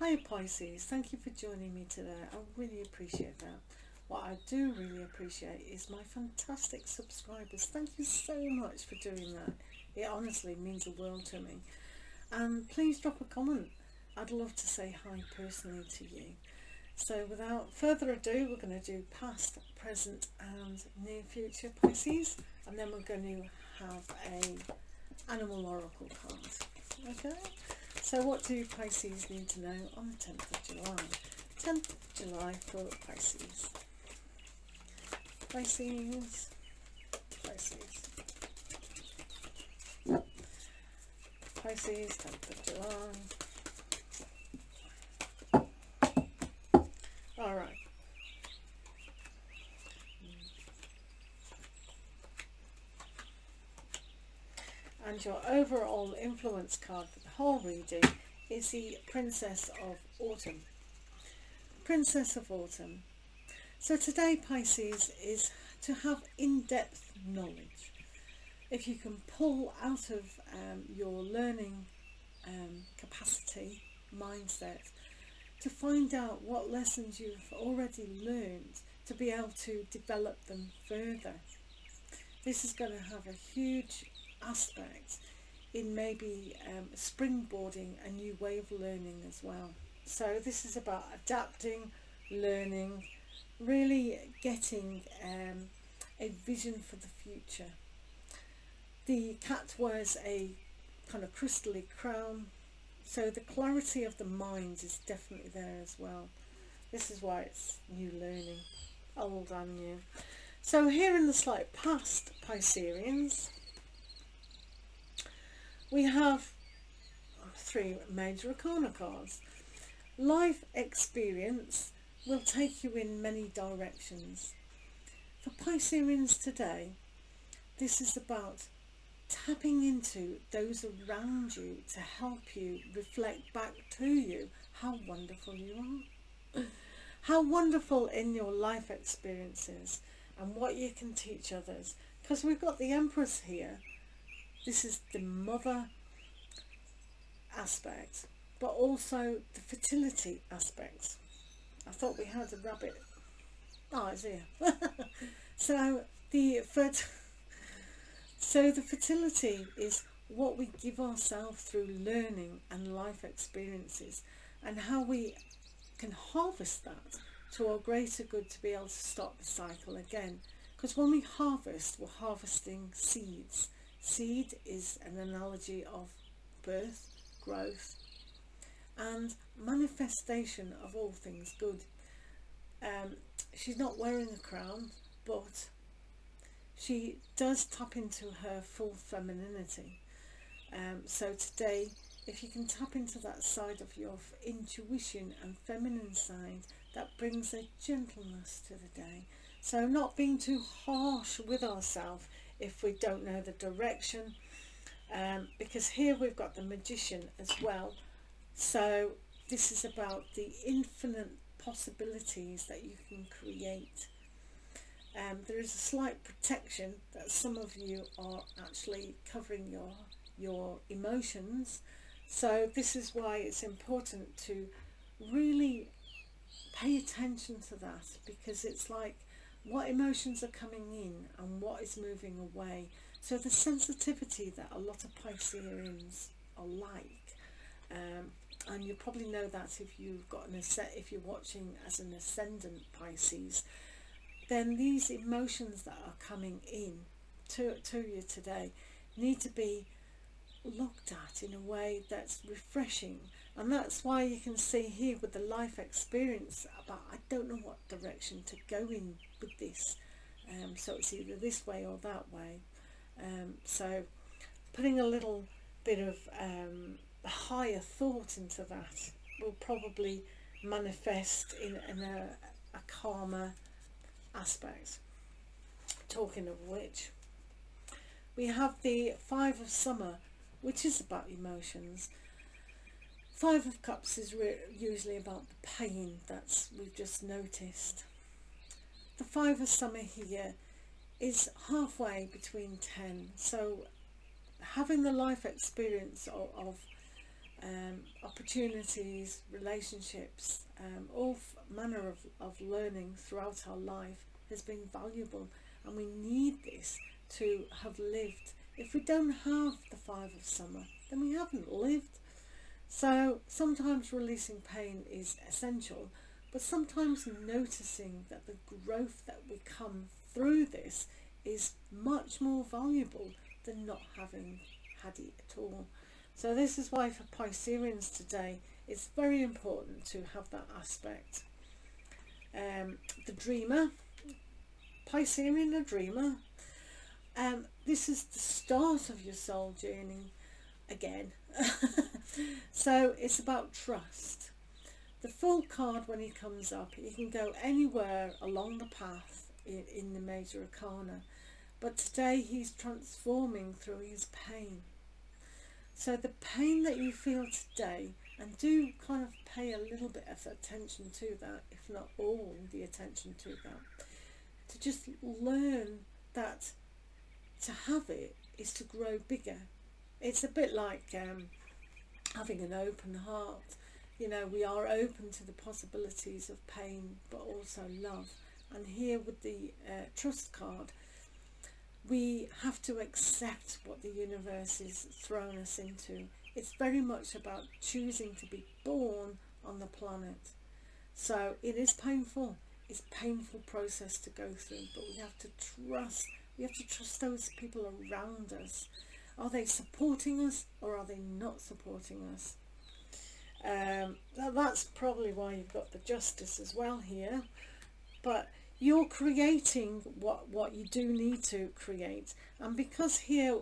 Hi Pisces, thank you for joining me today. I really appreciate that. What I do really appreciate is my fantastic subscribers. Thank you so much for doing that. It honestly means the world to me. And please drop a comment. I'd love to say hi personally to you. So without further ado, we're going to do past, present and near future Pisces. And then we're going to have a animal oracle card. Okay? So what do Pisces need to know on the 10th of July? 10th of July for Pisces. Pisces. Pisces. Pisces, 10th of July. Alright. And your overall influence card for the whole reading is the Princess of Autumn. Princess of Autumn. So today, Pisces, is to have in-depth knowledge. If you can pull out of your learning capacity, mindset, to find out what lessons you've already learned, to be able to develop them further. This is going to have a huge aspect in maybe springboarding a new way of learning as well. So this is about adapting, learning, really getting a vision for the future. The cat wears a kind of crystally crown, so the clarity of the mind is definitely there as well. This is why it's new learning, old and new. So here in the slight past, Pisceans, we have 3 major arcana cards. Life experience will take you in many directions. For Pisceans today, this is about tapping into those around you to help you reflect back to you how wonderful you are. How wonderful in your life experiences and what you can teach others. Because we've got the Empress here. This is the mother aspect, but also the fertility aspect. I thought we had a rabbit. Oh, it's here. So the fertility is what we give ourselves through learning and life experiences, and how we can harvest that to our greater good to be able to stop the cycle again. Because when we harvest, we're harvesting seeds. Seed is an analogy of birth, growth and manifestation of all things good. She's not wearing a crown, but she does tap into her full femininity. So today, if you can tap into that side of your intuition and feminine side, that brings a gentleness to the day. So not being too harsh with ourselves if we don't know the direction, because here we've got the Magician as well. So this is about the infinite possibilities that you can create. There is a slight protection that some of you are actually covering your emotions. So this is why it's important to really pay attention to that, because it's like what emotions are coming in and what is moving away. So the sensitivity that a lot of Pisceans are like, and you probably know that if you've got if you're watching as an ascendant Pisces, then these emotions that are coming in to you today need to be looked at in a way that's refreshing. And that's why you can see here with the life experience about, I don't know what direction to go in with this, so it's either this way or that way. So putting a little bit of higher thought into that will probably manifest in a calmer aspect. Talking of which, we have the 5 of Summer, which is about emotions. 5 of Cups is usually about the pain that we've just noticed. The 5 of Summer here is halfway between 10, so having the life experience of opportunities, relationships, all manner of learning throughout our life has been valuable, and we need this to have lived. If we don't have the Five of Summer, then we haven't lived. So sometimes releasing pain is essential, but sometimes noticing that the growth that we come through this is much more valuable than not having had it at all. So this is why for Pisceans today, it's very important to have that aspect. The dreamer, Piscean, a dreamer. This is the start of your soul journey again. So it's about trust. The Fool card, when he comes up, he can go anywhere along the path in the major arcana, but today he's transforming through his pain. So the pain that you feel today, and do kind of pay a little bit of attention to that, if not all the attention to that, to just learn that to have it is to grow bigger. It's a bit like having an open heart. You know, we are open to the possibilities of pain, but also love. And here with the trust card, we have to accept what the universe is throwing us into. It's very much about choosing to be born on the planet. So it is painful. It's a painful process to go through, but we have to trust. We have to trust those people around us. Are they supporting us, or are they not supporting us? That's probably why you've got the Justice as well here. But you're creating what you do need to create. And because here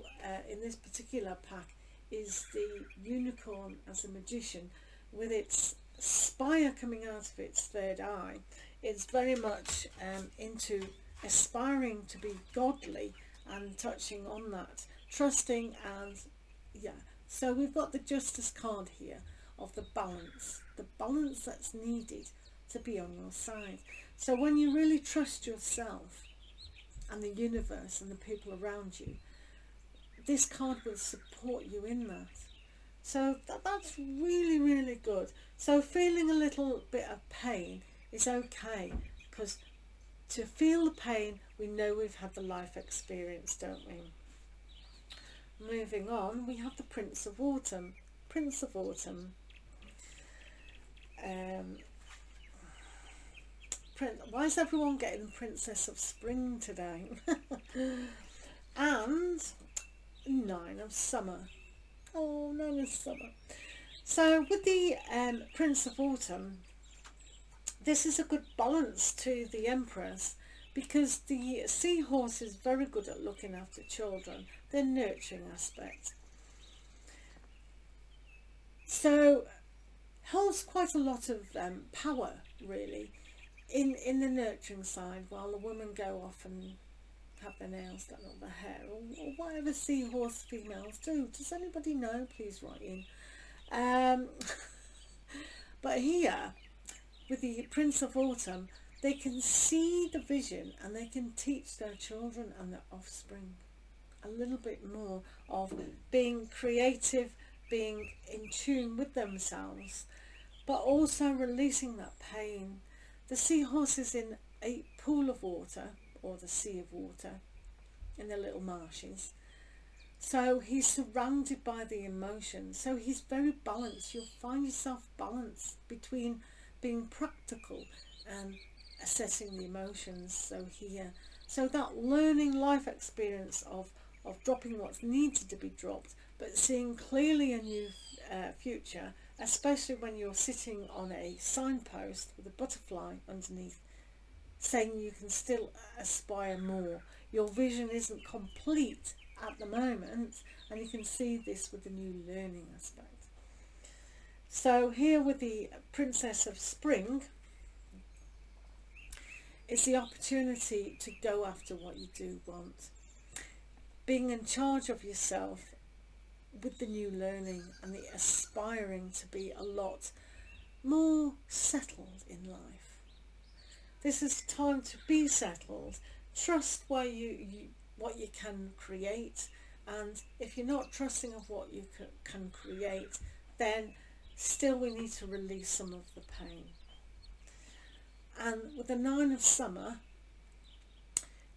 in this particular pack is the unicorn as a magician with its spire coming out of its third eye, it's very much into aspiring to be godly and touching on that, trusting, and yeah. So we've got the Justice card here of the balance that's needed to be on your side. So when you really trust yourself and the universe and the people around you, this card will support you in that. So that's really, really good. So feeling a little bit of pain is okay, because to feel the pain, we know we've had the life experience, don't we? Moving on, we have the Prince of Autumn. Prince of Autumn. Why is everyone getting Princess of Spring today? And Nine of Summer. Oh, Nine of Summer. So with the Prince of Autumn, this is a good balance to the Empress, because the seahorse is very good at looking after children, their nurturing aspect. So holds quite a lot of power, really, in the nurturing side, while the women go off and have their nails done or their hair, or whatever seahorse females do. Does anybody know? Please write in. But here, with the Prince of Autumn, they can see the vision, and they can teach their children and their offspring a little bit more of being creative, being in tune with themselves, but also releasing that pain. The seahorse is in a pool of water, or the sea of water, in the little marshes. So he's surrounded by the emotions. So he's very balanced. You'll find yourself balanced between being practical and assessing the emotions. So that learning life experience of dropping what's needed to be dropped, but seeing clearly a new future, especially when you're sitting on a signpost with a butterfly underneath, saying you can still aspire more. Your vision isn't complete at the moment, and you can see this with the new learning aspect. So here with the Princess of Spring, it's the opportunity to go after what you do want, being in charge of yourself with the new learning, and the aspiring to be a lot more settled in life. This is time to be settled. Trust what you can create, and if you're not trusting of what you can create, then still we need to release some of the pain. And with the Nine of Summer,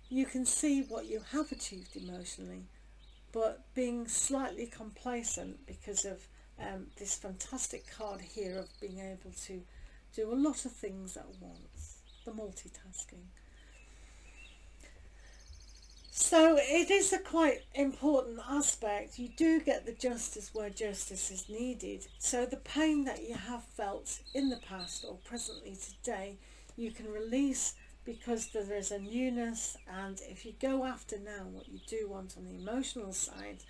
you can see what you have achieved emotionally, but being slightly complacent because of this fantastic card here of being able to do a lot of things at once, the multitasking. So it is a quite important aspect. You do get the justice where justice is needed. So the pain that you have felt in the past or presently today, you can release because there is a newness. And if you go after now what you do want on the emotional side,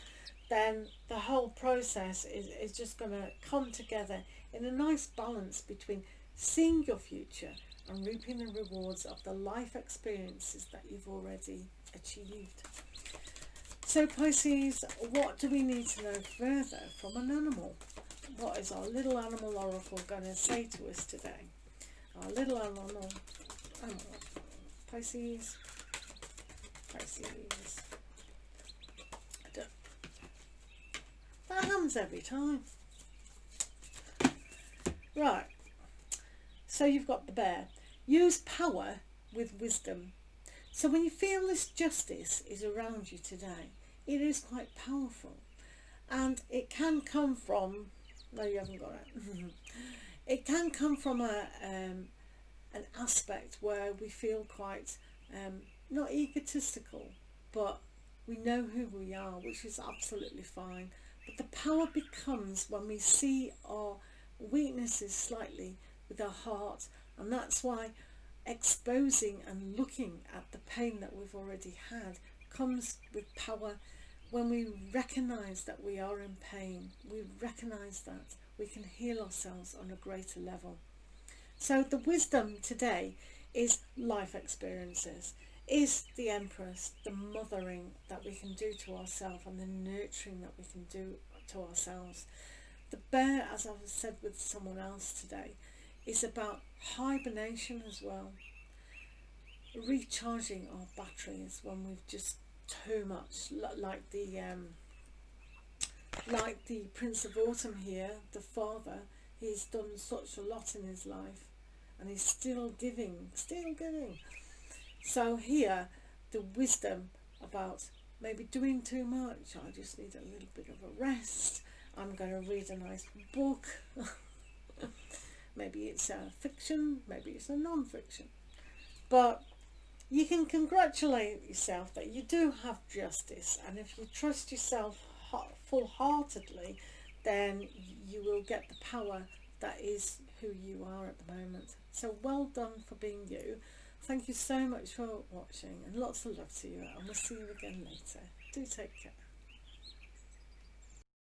then the whole process is just going to come together in a nice balance between seeing your future and reaping the rewards of the life experiences that you've already achieved. So Pisces, what do we need to know further from an animal? What is our little animal oracle going to say to us today? Our little animal Pisces. That happens every time. Right, so you've got the bear. Use power with wisdom. So when you feel this justice is around you today, it is quite powerful. And it can come from, no, you haven't got it. It can come from an aspect where we feel quite, not egotistical, but we know who we are, which is absolutely fine. But the power becomes when we see our weaknesses slightly with our heart, and that's why exposing and looking at the pain that we've already had comes with power. When we recognize that we are in pain, we recognize that we can heal ourselves on a greater level. So the wisdom today is life experiences, is the Empress, the mothering that we can do to ourselves and the nurturing that we can do to ourselves. The bear, as I've said with someone else today, is about hibernation as well, recharging our batteries when we've just too much, like the Prince of Autumn here, the father. He's done such a lot in his life and he's still giving. So here the wisdom about maybe doing too much. I just need a little bit of a rest. I'm going to read a nice book. Maybe it's a fiction, maybe it's a non-fiction. But you can congratulate yourself that you do have justice, and if you trust yourself full-heartedly, then you will get the power that is who you are at the moment. So well done for being you. Thank you so much for watching, and lots of love to you, and we'll see you again later. Do take care.